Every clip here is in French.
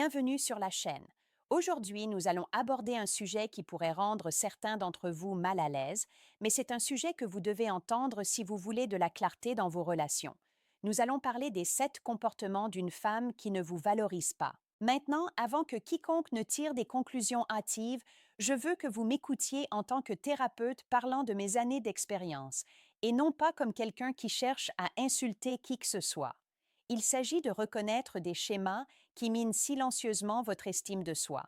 Bienvenue sur la chaîne. Aujourd'hui, nous allons aborder un sujet qui pourrait rendre certains d'entre vous mal à l'aise, mais c'est un sujet que vous devez entendre si vous voulez de la clarté dans vos relations. Nous allons parler des 7 comportements d'une femme qui ne vous valorise pas. Maintenant, avant que quiconque ne tire des conclusions hâtives, je veux que vous m'écoutiez en tant que thérapeute parlant de mes années d'expérience, et non pas comme quelqu'un qui cherche à insulter qui que ce soit. Il s'agit de reconnaître des schémas qui minent silencieusement votre estime de soi.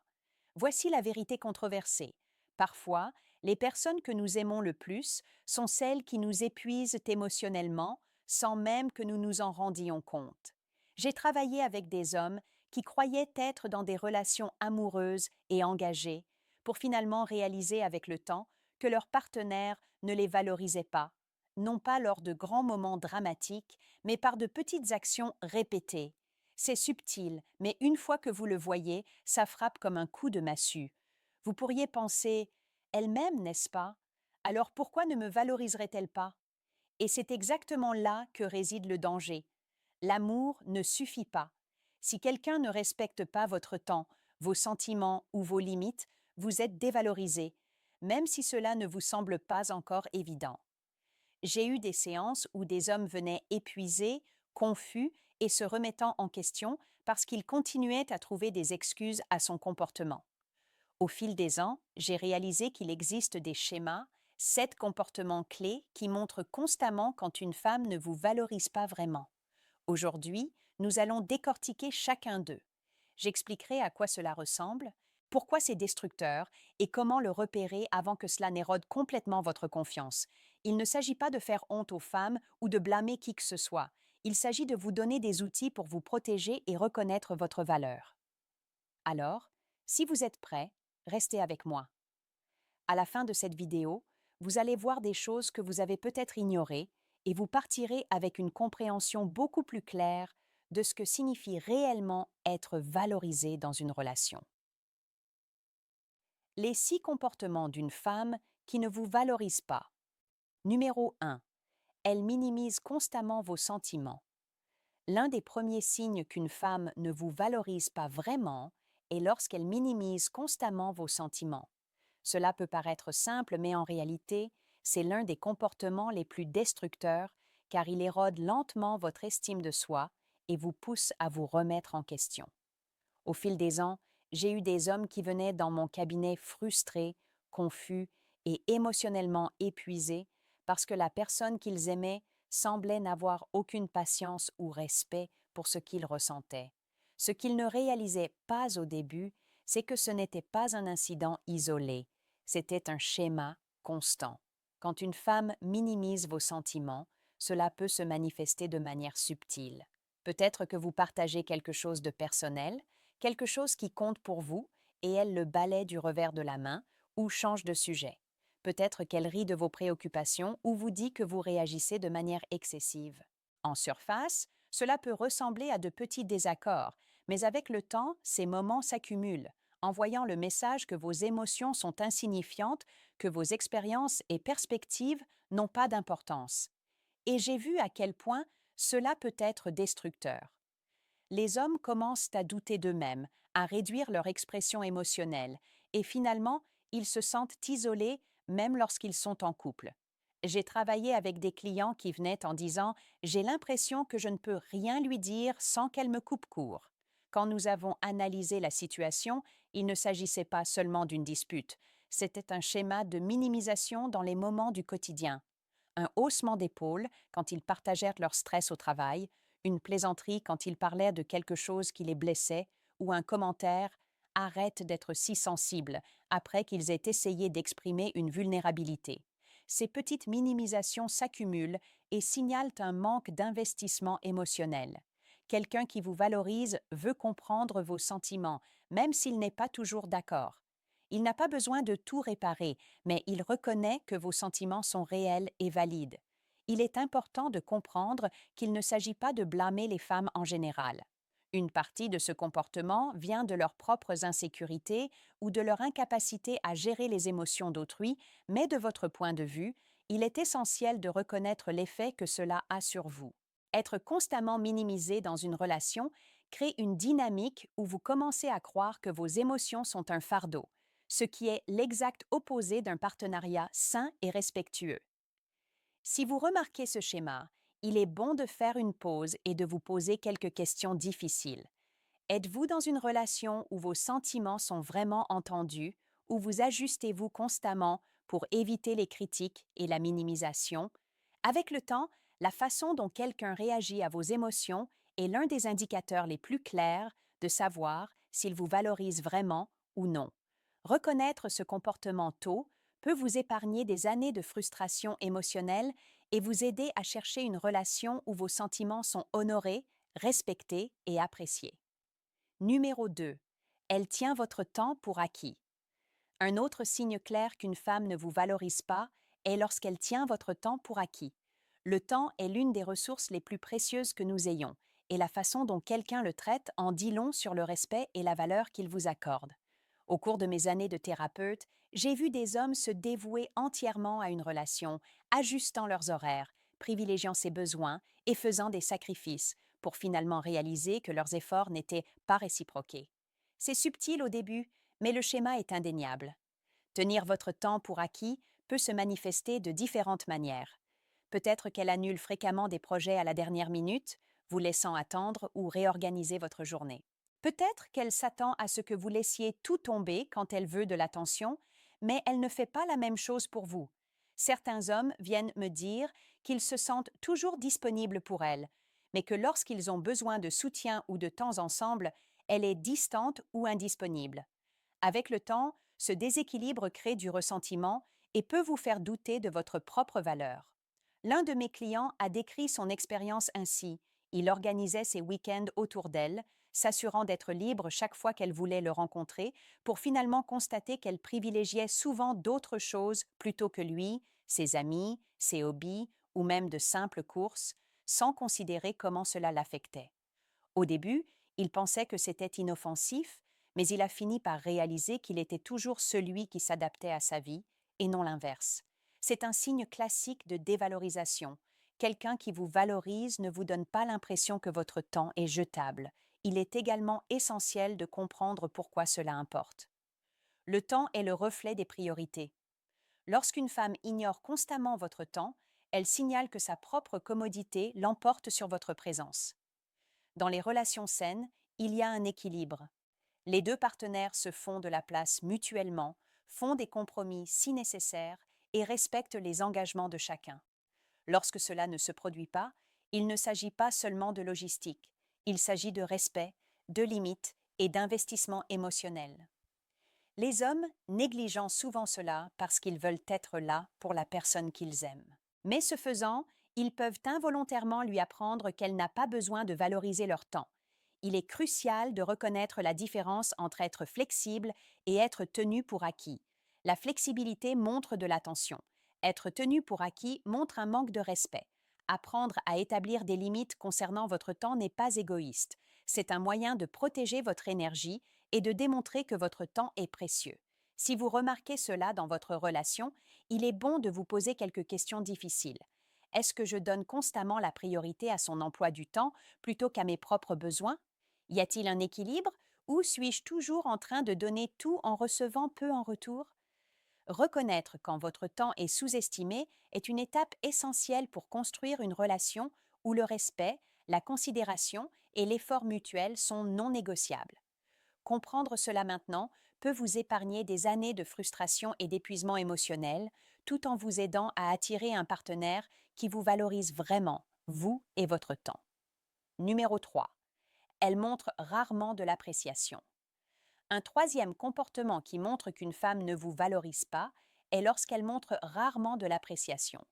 Voici la vérité controversée. Parfois, les personnes que nous aimons le plus sont celles qui nous épuisent émotionnellement sans même que nous nous en rendions compte. J'ai travaillé avec des hommes qui croyaient être dans des relations amoureuses et engagées pour finalement réaliser avec le temps que leur partenaire ne les valorisait pas, non pas lors de grands moments dramatiques, mais par de petites actions répétées. C'est subtil, mais une fois que vous le voyez, ça frappe comme un coup de massue. Vous pourriez penser: elle m'aime, n'est-ce pas? Alors pourquoi ne me valoriserait-elle pas? Et c'est exactement là que réside le danger. L'amour ne suffit pas. Si quelqu'un ne respecte pas votre temps, vos sentiments ou vos limites, vous êtes dévalorisé, même si cela ne vous semble pas encore évident. J'ai eu des séances où des hommes venaient épuisés, confus et se remettant en question parce qu'ils continuaient à trouver des excuses à son comportement. Au fil des ans, j'ai réalisé qu'il existe des schémas, 7 comportements clés qui montrent constamment quand une femme ne vous valorise pas vraiment. Aujourd'hui, nous allons décortiquer chacun d'eux. J'expliquerai à quoi cela ressemble, pourquoi c'est destructeur et comment le repérer avant que cela n'érode complètement votre confiance. Il ne s'agit pas de faire honte aux femmes ou de blâmer qui que ce soit. Il s'agit de vous donner des outils pour vous protéger et reconnaître votre valeur. Alors, si vous êtes prêts, restez avec moi. À la fin de cette vidéo, vous allez voir des choses que vous avez peut-être ignorées et vous partirez avec une compréhension beaucoup plus claire de ce que signifie réellement être valorisé dans une relation. Les 6 comportements d'une femme qui ne vous valorise pas. Numéro 1. Elle minimise constamment vos sentiments. L'un des premiers signes qu'une femme ne vous valorise pas vraiment est lorsqu'elle minimise constamment vos sentiments. Cela peut paraître simple, mais en réalité, c'est l'un des comportements les plus destructeurs car il érode lentement votre estime de soi et vous pousse à vous remettre en question. Au fil des ans, j'ai eu des hommes qui venaient dans mon cabinet frustrés, confus et émotionnellement épuisés parce que la personne qu'ils aimaient semblait n'avoir aucune patience ou respect pour ce qu'ils ressentaient. Ce qu'ils ne réalisaient pas au début, c'est que ce n'était pas un incident isolé, c'était un schéma constant. Quand une femme minimise vos sentiments, cela peut se manifester de manière subtile. Peut-être que vous partagez quelque chose de personnel, quelque chose qui compte pour vous, et elle le balaie du revers de la main ou change de sujet. Peut-être qu'elle rit de vos préoccupations ou vous dit que vous réagissez de manière excessive. En surface, cela peut ressembler à de petits désaccords, mais avec le temps, ces moments s'accumulent, envoyant le message que vos émotions sont insignifiantes, que vos expériences et perspectives n'ont pas d'importance. Et j'ai vu à quel point cela peut être destructeur. Les hommes commencent à douter d'eux-mêmes, à réduire leur expression émotionnelle, et finalement, ils se sentent isolés même lorsqu'ils sont en couple. J'ai travaillé avec des clients qui venaient en disant: «J'ai l'impression que je ne peux rien lui dire sans qu'elle me coupe court». Quand nous avons analysé la situation, il ne s'agissait pas seulement d'une dispute, c'était un schéma de minimisation dans les moments du quotidien. Un haussement d'épaule quand ils partagèrent leur stress au travail, une plaisanterie quand ils parlaient de quelque chose qui les blessait, ou un commentaire: «Arrête d'être si sensible», après qu'ils aient essayé d'exprimer une vulnérabilité. Ces petites minimisations s'accumulent et signalent un manque d'investissement émotionnel. Quelqu'un qui vous valorise veut comprendre vos sentiments, même s'il n'est pas toujours d'accord. Il n'a pas besoin de tout réparer, mais il reconnaît que vos sentiments sont réels et valides. Il est important de comprendre qu'il ne s'agit pas de blâmer les femmes en général. Une partie de ce comportement vient de leurs propres insécurités ou de leur incapacité à gérer les émotions d'autrui, mais de votre point de vue, il est essentiel de reconnaître l'effet que cela a sur vous. Être constamment minimisé dans une relation, crée une dynamique où vous commencez à croire que vos émotions sont un fardeau, ce qui est l'exact opposé d'un partenariat sain et respectueux. Si vous remarquez ce schéma, il est bon de faire une pause et de vous poser quelques questions difficiles. Êtes-vous dans une relation où vos sentiments sont vraiment entendus, ou vous ajustez-vous constamment pour éviter les critiques et la minimisation? Avec le temps, la façon dont quelqu'un réagit à vos émotions est l'un des indicateurs les plus clairs de savoir s'il vous valorise vraiment ou non. Reconnaître ce comportement tôt peut vous épargner des années de frustration émotionnelle et vous aider à chercher une relation où vos sentiments sont honorés, respectés et appréciés. Numéro 2. Elle tient votre temps pour acquis. Un autre signe clair qu'une femme ne vous valorise pas est lorsqu'elle tient votre temps pour acquis. Le temps est l'une des ressources les plus précieuses que nous ayons, et la façon dont quelqu'un le traite en dit long sur le respect et la valeur qu'il vous accorde. Au cours de mes années de thérapeute, j'ai vu des hommes se dévouer entièrement à une relation, ajustant leurs horaires, privilégiant ses besoins et faisant des sacrifices, pour finalement réaliser que leurs efforts n'étaient pas réciproqués. C'est subtil au début, mais le schéma est indéniable. Tenir votre temps pour acquis peut se manifester de différentes manières. Peut-être qu'elle annule fréquemment des projets à la dernière minute, vous laissant attendre ou réorganiser votre journée. Peut-être qu'elle s'attend à ce que vous laissiez tout tomber quand elle veut de l'attention, mais elle ne fait pas la même chose pour vous. Certains hommes viennent me dire qu'ils se sentent toujours disponibles pour elle, mais que lorsqu'ils ont besoin de soutien ou de temps ensemble, elle est distante ou indisponible. Avec le temps, ce déséquilibre crée du ressentiment et peut vous faire douter de votre propre valeur. L'un de mes clients a décrit son expérience ainsi. Il organisait ses week-ends autour d'elle, s'assurant d'être libre chaque fois qu'elle voulait le rencontrer, pour finalement constater qu'elle privilégiait souvent d'autres choses plutôt que lui, ses amis, ses hobbies ou même de simples courses, sans considérer comment cela l'affectait. Au début, il pensait que c'était inoffensif, mais il a fini par réaliser qu'il était toujours celui qui s'adaptait à sa vie, et non l'inverse. C'est un signe classique de dévalorisation. Quelqu'un qui vous valorise ne vous donne pas l'impression que votre temps est jetable. Il est également essentiel de comprendre pourquoi cela importe. Le temps est le reflet des priorités. Lorsqu'une femme ignore constamment votre temps, elle signale que sa propre commodité l'emporte sur votre présence. Dans les relations saines, il y a un équilibre. Les deux partenaires se font de la place mutuellement, font des compromis si nécessaires et respectent les engagements de chacun. Lorsque cela ne se produit pas, il ne s'agit pas seulement de logistique, il s'agit de respect, de limites et d'investissement émotionnel. Les hommes négligeant souvent cela parce qu'ils veulent être là pour la personne qu'ils aiment. Mais ce faisant, ils peuvent involontairement lui apprendre qu'elle n'a pas besoin de valoriser leur temps. Il est crucial de reconnaître la différence entre être flexible et être tenu pour acquis. La flexibilité montre de l'attention. Être tenu pour acquis montre un manque de respect. Apprendre à établir des limites concernant votre temps n'est pas égoïste. C'est un moyen de protéger votre énergie et de démontrer que votre temps est précieux. Si vous remarquez cela dans votre relation, il est bon de vous poser quelques questions difficiles. Est-ce que je donne constamment la priorité à son emploi du temps plutôt qu'à mes propres besoins? Y a-t-il un équilibre ou suis-je toujours en train de donner tout en recevant peu en retour? Reconnaître quand votre temps est sous-estimé est une étape essentielle pour construire une relation où le respect, la considération et l'effort mutuel sont non négociables. Comprendre cela maintenant peut vous épargner des années de frustration et d'épuisement émotionnel, tout en vous aidant à attirer un partenaire qui vous valorise vraiment, vous et votre temps. Numéro 3. Elle montre rarement de l'appréciation. Un troisième comportement qui montre qu'une femme ne vous valorise pas est lorsqu'elle montre rarement de l'appréciation.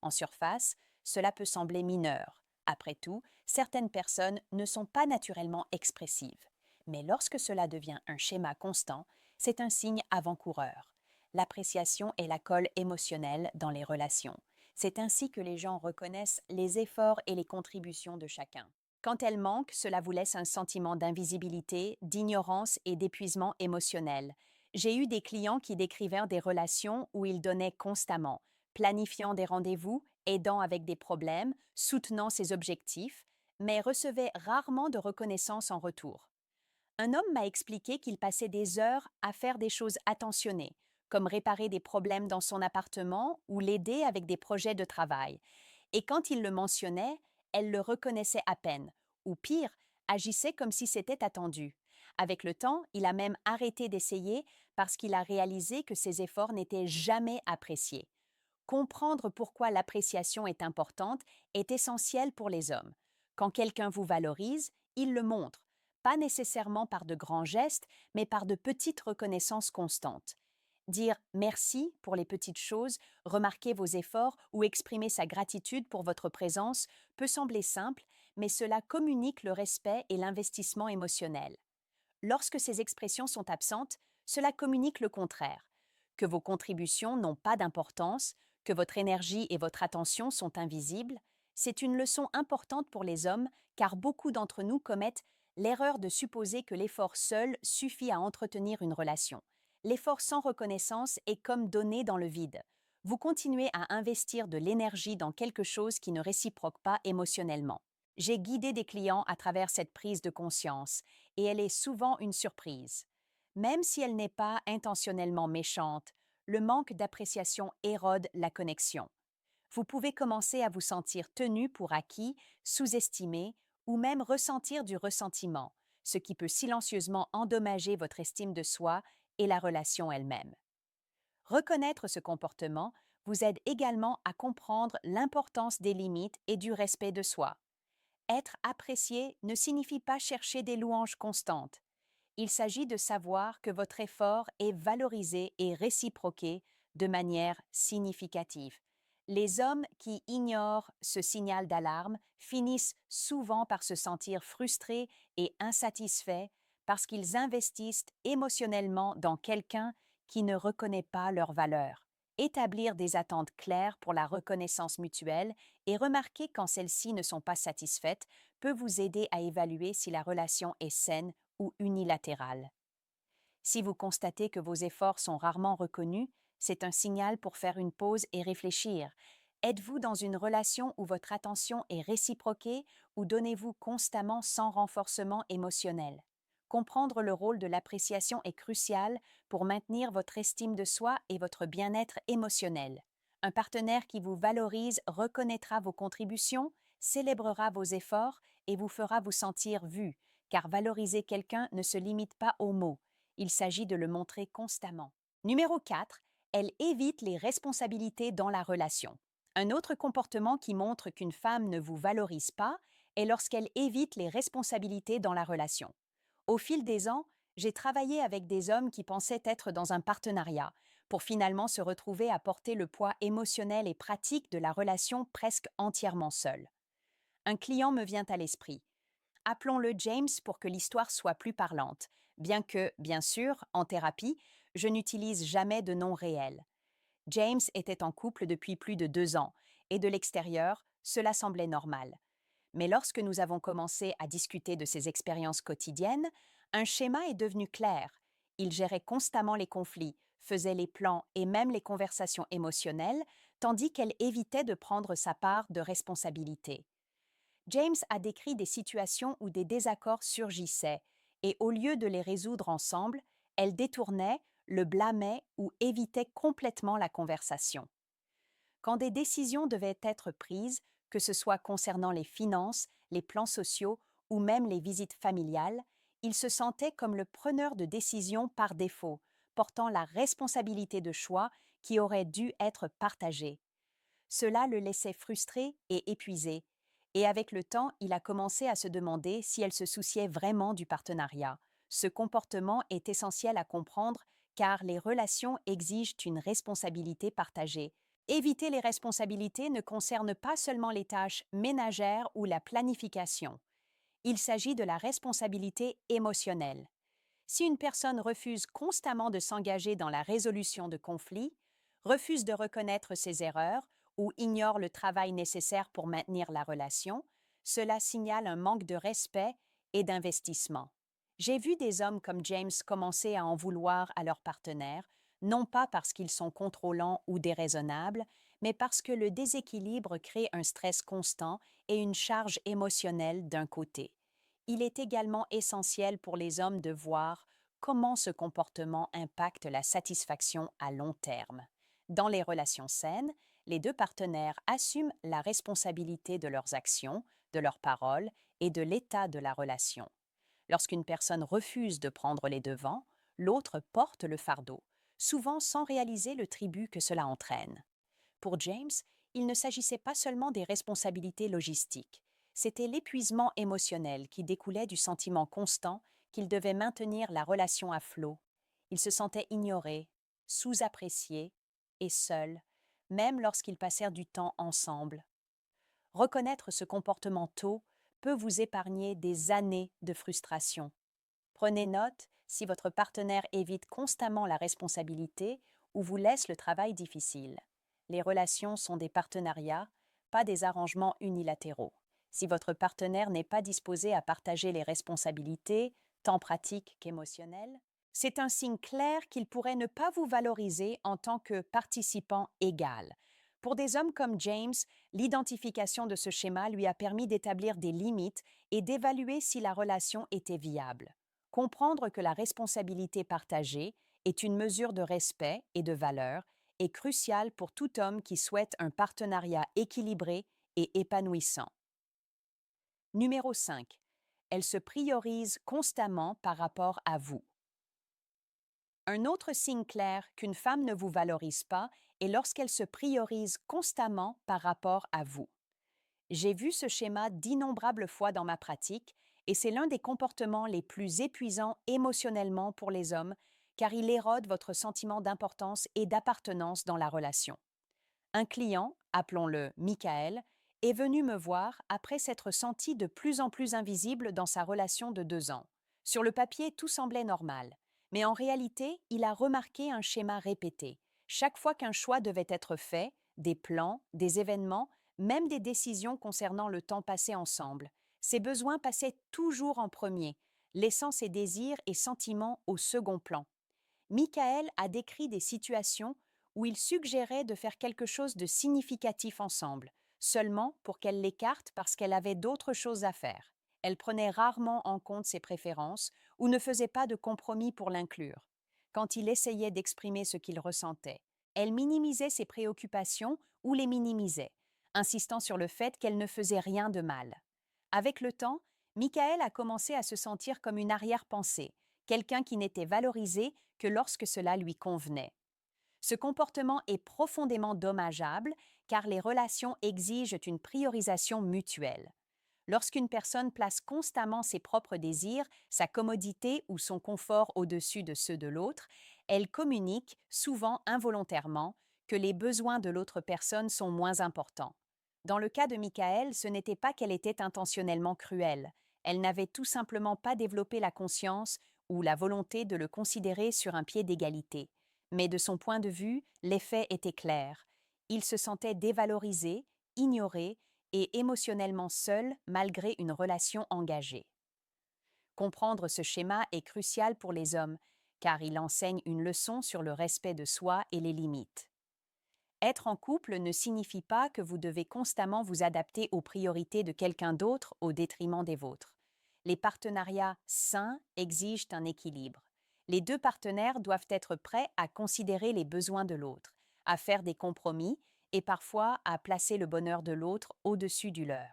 En surface, cela peut sembler mineur. Après tout, certaines personnes ne sont pas naturellement expressives. Mais lorsque cela devient un schéma constant, c'est un signe avant-coureur. L'appréciation est la colle émotionnelle dans les relations. C'est ainsi que les gens reconnaissent les efforts et les contributions de chacun. Quand elle manque, cela vous laisse un sentiment d'invisibilité, d'ignorance et d'épuisement émotionnel. J'ai eu des clients qui décrivaient des relations où ils donnaient constamment, planifiant des rendez-vous, aidant avec des problèmes, soutenant ses objectifs, mais recevait rarement de reconnaissance en retour. Un homme m'a expliqué qu'il passait des heures à faire des choses attentionnées, comme réparer des problèmes dans son appartement ou l'aider avec des projets de travail. Et quand il le mentionnait, elle le reconnaissait à peine, ou pire, agissait comme si c'était attendu. Avec le temps, il a même arrêté d'essayer parce qu'il a réalisé que ses efforts n'étaient jamais appréciés. Comprendre pourquoi l'appréciation est importante est essentiel pour les hommes. Quand quelqu'un vous valorise, il le montre, pas nécessairement par de grands gestes, mais par de petites reconnaissances constantes. Dire merci pour les petites choses, remarquer vos efforts ou exprimer sa gratitude pour votre présence peut sembler simple, mais cela communique le respect et l'investissement émotionnel. Lorsque ces expressions sont absentes, cela communique le contraire, que vos contributions n'ont pas d'importance, que votre énergie et votre attention sont invisibles. C'est une leçon importante pour les hommes car beaucoup d'entre nous commettent l'erreur de supposer que l'effort seul suffit à entretenir une relation. L'effort sans reconnaissance est comme donner dans le vide. Vous continuez à investir de l'énergie dans quelque chose qui ne réciproque pas émotionnellement. J'ai guidé des clients à travers cette prise de conscience et elle est souvent une surprise. Même si elle n'est pas intentionnellement méchante, le manque d'appréciation érode la connexion. Vous pouvez commencer à vous sentir tenu pour acquis, sous-estimé ou même ressentir du ressentiment, ce qui peut silencieusement endommager votre estime de soi et la relation elle-même. Reconnaître ce comportement vous aide également à comprendre l'importance des limites et du respect de soi. Être apprécié ne signifie pas chercher des louanges constantes. Il s'agit de savoir que votre effort est valorisé et réciproqué de manière significative. Les hommes qui ignorent ce signal d'alarme finissent souvent par se sentir frustrés et insatisfaits parce qu'ils investissent émotionnellement dans quelqu'un qui ne reconnaît pas leur valeur. Établir des attentes claires pour la reconnaissance mutuelle et remarquer quand celles-ci ne sont pas satisfaites peut vous aider à évaluer si la relation est saine ou unilatérale. Si vous constatez que vos efforts sont rarement reconnus, c'est un signal pour faire une pause et réfléchir. Êtes-vous dans une relation où votre attention est réciproquée ou donnez-vous constamment sans renforcement émotionnel? Comprendre le rôle de l'appréciation est crucial pour maintenir votre estime de soi et votre bien-être émotionnel. Un partenaire qui vous valorise reconnaîtra vos contributions, célébrera vos efforts et vous fera vous sentir vu, car valoriser quelqu'un ne se limite pas aux mots, il s'agit de le montrer constamment. Numéro 4, elle évite les responsabilités dans la relation. Un autre comportement qui montre qu'une femme ne vous valorise pas est lorsqu'elle évite les responsabilités dans la relation. Au fil des ans, j'ai travaillé avec des hommes qui pensaient être dans un partenariat, pour finalement se retrouver à porter le poids émotionnel et pratique de la relation presque entièrement seul. Un client me vient à l'esprit. Appelons-le James pour que l'histoire soit plus parlante, bien que, bien sûr, en thérapie, je n'utilise jamais de nom réel. James était en couple depuis plus de 2 ans, et de l'extérieur, cela semblait normal. Mais lorsque nous avons commencé à discuter de ses expériences quotidiennes, un schéma est devenu clair. Il gérait constamment les conflits, faisait les plans et même les conversations émotionnelles, tandis qu'elle évitait de prendre sa part de responsabilité. James a décrit des situations où des désaccords surgissaient, et au lieu de les résoudre ensemble, elle détournait, le blâmait ou évitait complètement la conversation. Quand des décisions devaient être prises, que ce soit concernant les finances, les plans sociaux ou même les visites familiales, il se sentait comme le preneur de décision par défaut, portant la responsabilité de choix qui aurait dû être partagée. Cela le laissait frustré et épuisé, et avec le temps, il a commencé à se demander si elle se souciait vraiment du partenariat. Ce comportement est essentiel à comprendre car les relations exigent une responsabilité partagée. Éviter les responsabilités ne concerne pas seulement les tâches ménagères ou la planification. Il s'agit de la responsabilité émotionnelle. Si une personne refuse constamment de s'engager dans la résolution de conflits, refuse de reconnaître ses erreurs ou ignore le travail nécessaire pour maintenir la relation, cela signale un manque de respect et d'investissement. J'ai vu des hommes comme James commencer à en vouloir à leur partenaire, non pas parce qu'ils sont contrôlants ou déraisonnables, mais parce que le déséquilibre crée un stress constant et une charge émotionnelle d'un côté. Il est également essentiel pour les hommes de voir comment ce comportement impacte la satisfaction à long terme. Dans les relations saines, les deux partenaires assument la responsabilité de leurs actions, de leurs paroles et de l'état de la relation. Lorsqu'une personne refuse de prendre les devants, l'autre porte le fardeau, souvent sans réaliser le tribut que cela entraîne. Pour James, il ne s'agissait pas seulement des responsabilités logistiques, c'était l'épuisement émotionnel qui découlait du sentiment constant qu'il devait maintenir la relation à flot. Il se sentait ignoré, sous-apprécié et seul, même lorsqu'ils passèrent du temps ensemble. Reconnaître ce comportement tôt peut vous épargner des années de frustration. Prenez note si votre partenaire évite constamment la responsabilité ou vous laisse le travail difficile. Les relations sont des partenariats, pas des arrangements unilatéraux. Si votre partenaire n'est pas disposé à partager les responsabilités, tant pratiques qu'émotionnelles, c'est un signe clair qu'il pourrait ne pas vous valoriser en tant que participant égal. Pour des hommes comme James, l'identification de ce schéma lui a permis d'établir des limites et d'évaluer si la relation était viable. Comprendre que la responsabilité partagée est une mesure de respect et de valeur est crucial pour tout homme qui souhaite un partenariat équilibré et épanouissant. Numéro 5. Elle se priorise constamment par rapport à vous. Un autre signe clair qu'une femme ne vous valorise pas est lorsqu'elle se priorise constamment par rapport à vous. J'ai vu ce schéma d'innombrables fois dans ma pratique et c'est l'un des comportements les plus épuisants émotionnellement pour les hommes car il érode votre sentiment d'importance et d'appartenance dans la relation. Un client, appelons-le Michael, est venu me voir après s'être senti de plus en plus invisible dans sa relation de 2 ans. Sur le papier, tout semblait normal, mais en réalité, il a remarqué un schéma répété. Chaque fois qu'un choix devait être fait, des plans, des événements, même des décisions concernant le temps passé ensemble, ses besoins passaient toujours en premier, laissant ses désirs et sentiments au second plan. Michael a décrit des situations où il suggérait de faire quelque chose de significatif ensemble, seulement pour qu'elle l'écarte parce qu'elle avait d'autres choses à faire. Elle prenait rarement en compte ses préférences ou ne faisait pas de compromis pour l'inclure. Quand il essayait d'exprimer ce qu'il ressentait, elle minimisait ses préoccupations ou les minimisait, insistant sur le fait qu'elle ne faisait rien de mal. Avec le temps, Michael a commencé à se sentir comme une arrière-pensée, quelqu'un qui n'était valorisé que lorsque cela lui convenait. Ce comportement est profondément dommageable car les relations exigent une priorisation mutuelle. Lorsqu'une personne place constamment ses propres désirs, sa commodité ou son confort au-dessus de ceux de l'autre, elle communique, souvent involontairement, que les besoins de l'autre personne sont moins importants. Dans le cas de Michael, ce n'était pas qu'elle était intentionnellement cruelle, elle n'avait tout simplement pas développé la conscience ou la volonté de le considérer sur un pied d'égalité. Mais de son point de vue, l'effet était clair. Il se sentait dévalorisé, ignoré et émotionnellement seul malgré une relation engagée. Comprendre ce schéma est crucial pour les hommes, car il enseigne une leçon sur le respect de soi et les limites. Être en couple ne signifie pas que vous devez constamment vous adapter aux priorités de quelqu'un d'autre au détriment des vôtres. Les partenariats sains exigent un équilibre. Les deux partenaires doivent être prêts à considérer les besoins de l'autre, à faire des compromis et parfois à placer le bonheur de l'autre au-dessus du leur.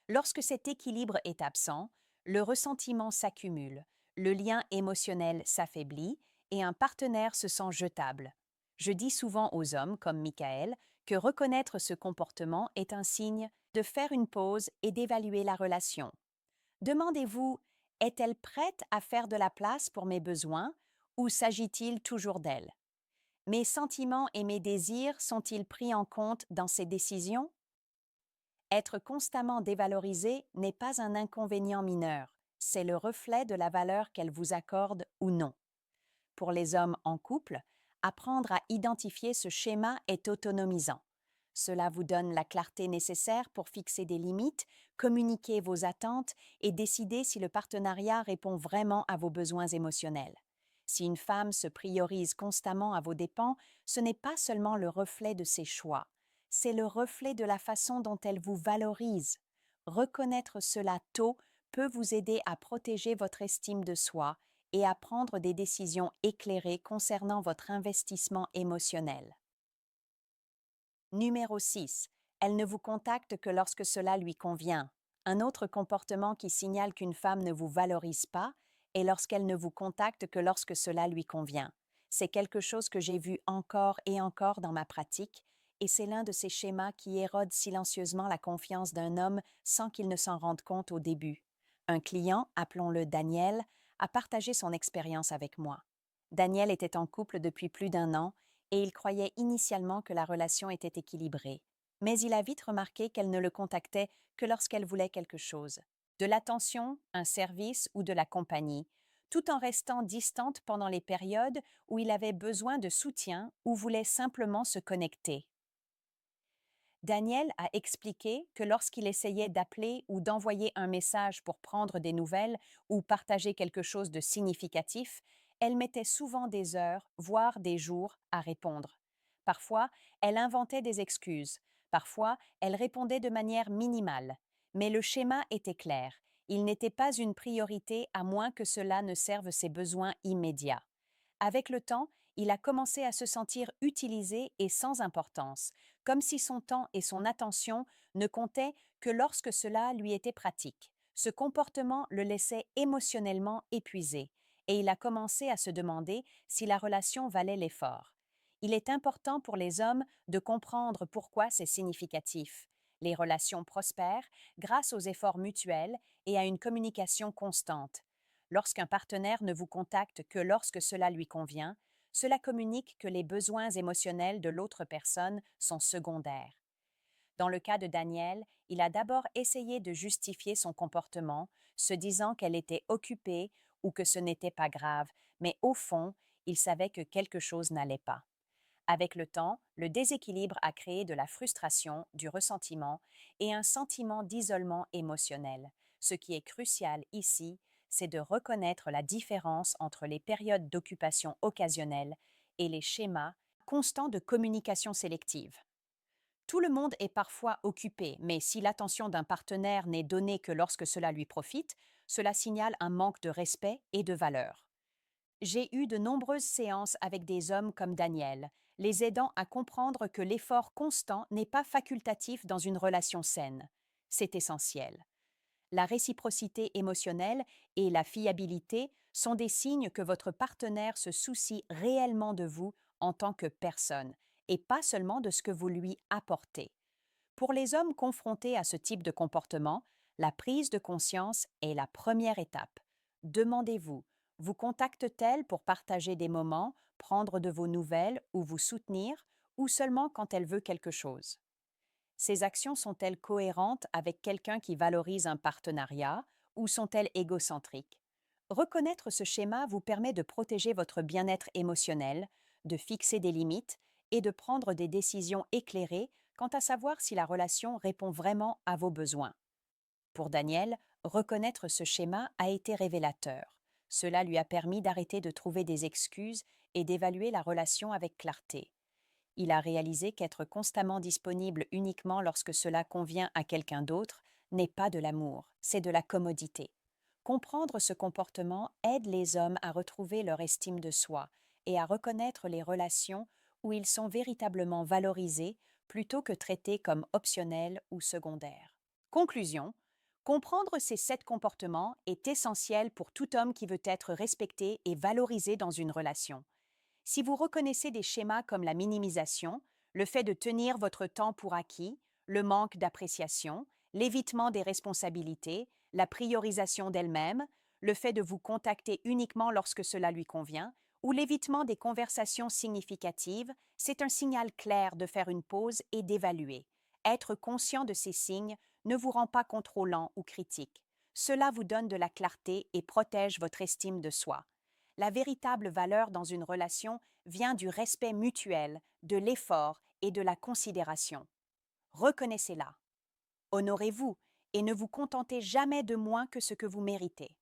Lorsque cet équilibre est absent, le ressentiment s'accumule, le lien émotionnel s'affaiblit et un partenaire se sent jetable. Je dis souvent aux hommes, comme Michael, que reconnaître ce comportement est un signe de faire une pause et d'évaluer la relation. Demandez-vous, est-elle prête à faire de la place pour mes besoins ou s'agit-il toujours d'elle? Mes sentiments et mes désirs sont-ils pris en compte dans ces décisions? Être constamment dévalorisé n'est pas un inconvénient mineur, c'est le reflet de la valeur qu'elle vous accorde ou non. Pour les hommes en couple, apprendre à identifier ce schéma est autonomisant. Cela vous donne la clarté nécessaire pour fixer des limites, communiquer vos attentes et décider si le partenariat répond vraiment à vos besoins émotionnels. Si une femme se priorise constamment à vos dépens, ce n'est pas seulement le reflet de ses choix, c'est le reflet de la façon dont elle vous valorise. Reconnaître cela tôt peut vous aider à protéger votre estime de soi et à prendre des décisions éclairées concernant votre investissement émotionnel. Numéro 6. Elle ne vous contacte que lorsque cela lui convient. Un autre comportement qui signale qu'une femme ne vous valorise pas est lorsqu'elle ne vous contacte que lorsque cela lui convient. C'est quelque chose que j'ai vu encore et encore dans ma pratique, et c'est l'un de ces schémas qui érodent silencieusement la confiance d'un homme sans qu'il ne s'en rende compte au début. Un client, appelons-le Daniel, a partagé son expérience avec moi. Daniel était en couple depuis plus d'un an et il croyait initialement que la relation était équilibrée. Mais il a vite remarqué qu'elle ne le contactait que lorsqu'elle voulait quelque chose, de l'attention, un service ou de la compagnie, tout en restant distante pendant les périodes où il avait besoin de soutien ou voulait simplement se connecter. Daniel a expliqué que lorsqu'il essayait d'appeler ou d'envoyer un message pour prendre des nouvelles ou partager quelque chose de significatif, elle mettait souvent des heures, voire des jours, à répondre. Parfois, elle inventait des excuses. Parfois, elle répondait de manière minimale. Mais le schéma était clair. Il n'était pas une priorité à moins que cela ne serve ses besoins immédiats. Avec le temps, il a commencé à se sentir utilisé et sans importance, comme si son temps et son attention ne comptaient que lorsque cela lui était pratique. Ce comportement le laissait émotionnellement épuisé, et il a commencé à se demander si la relation valait l'effort. Il est important pour les hommes de comprendre pourquoi c'est significatif. Les relations prospèrent grâce aux efforts mutuels et à une communication constante. Lorsqu'un partenaire ne vous contacte que lorsque cela lui convient, cela communique que les besoins émotionnels de l'autre personne sont secondaires. Dans le cas de Daniel, il a d'abord essayé de justifier son comportement, se disant qu'elle était occupée ou que ce n'était pas grave, mais au fond, il savait que quelque chose n'allait pas. Avec le temps, le déséquilibre a créé de la frustration, du ressentiment et un sentiment d'isolement émotionnel. Ce qui est crucial ici, c'est de reconnaître la différence entre les périodes d'occupation occasionnelle et les schémas constants de communication sélective. Tout le monde est parfois occupé, mais si l'attention d'un partenaire n'est donnée que lorsque cela lui profite, cela signale un manque de respect et de valeur. J'ai eu de nombreuses séances avec des hommes comme Daniel, les aidant à comprendre que l'effort constant n'est pas facultatif dans une relation saine. C'est essentiel. La réciprocité émotionnelle et la fiabilité sont des signes que votre partenaire se soucie réellement de vous en tant que personne, et pas seulement de ce que vous lui apportez. Pour les hommes confrontés à ce type de comportement, la prise de conscience est la première étape. Demandez-vous, vous contacte-t-elle pour partager des moments, prendre de vos nouvelles ou vous soutenir, ou seulement quand elle veut quelque chose? Ces actions sont-elles cohérentes avec quelqu'un qui valorise un partenariat ou sont-elles égocentriques? Reconnaître ce schéma vous permet de protéger votre bien-être émotionnel, de fixer des limites et de prendre des décisions éclairées quant à savoir si la relation répond vraiment à vos besoins. Pour Daniel, reconnaître ce schéma a été révélateur. Cela lui a permis d'arrêter de trouver des excuses et d'évaluer la relation avec clarté. Il a réalisé qu'être constamment disponible uniquement lorsque cela convient à quelqu'un d'autre n'est pas de l'amour, c'est de la commodité. Comprendre ce comportement aide les hommes à retrouver leur estime de soi et à reconnaître les relations où ils sont véritablement valorisés plutôt que traités comme optionnels ou secondaires. Conclusion. Comprendre ces 7 comportements est essentiel pour tout homme qui veut être respecté et valorisé dans une relation. Si vous reconnaissez des schémas comme la minimisation, le fait de tenir votre temps pour acquis, le manque d'appréciation, l'évitement des responsabilités, la priorisation d'elle-même, le fait de vous contacter uniquement lorsque cela lui convient, ou l'évitement des conversations significatives, c'est un signal clair de faire une pause et d'évaluer. Être conscient de ces signes ne vous rend pas contrôlant ou critique. Cela vous donne de la clarté et protège votre estime de soi. La véritable valeur dans une relation vient du respect mutuel, de l'effort et de la considération. Reconnaissez-la. Honorez-vous et ne vous contentez jamais de moins que ce que vous méritez.